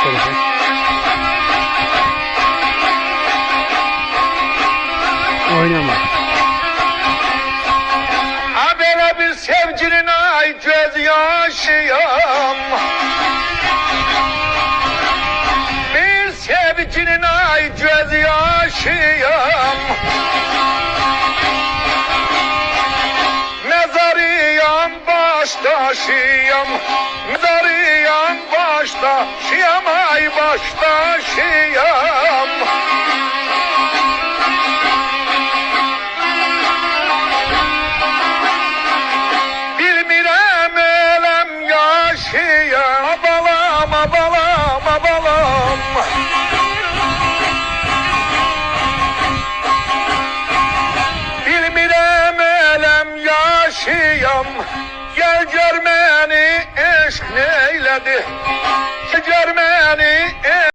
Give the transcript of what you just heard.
tarafa. Oynama. Ha böyle bir sevginin ay göz yaşıyam. Bir sevginin ay göz yaşıyam. Mezarıyam baş taşıyam. Mezarıyam baş taşıyam ay baş taşıyam. Bilmirəm eləm yaşıyam. Abalam, abalam, abalam. Bilmirəm eləm yaşıyam. Gel gör məni eşq neylədi.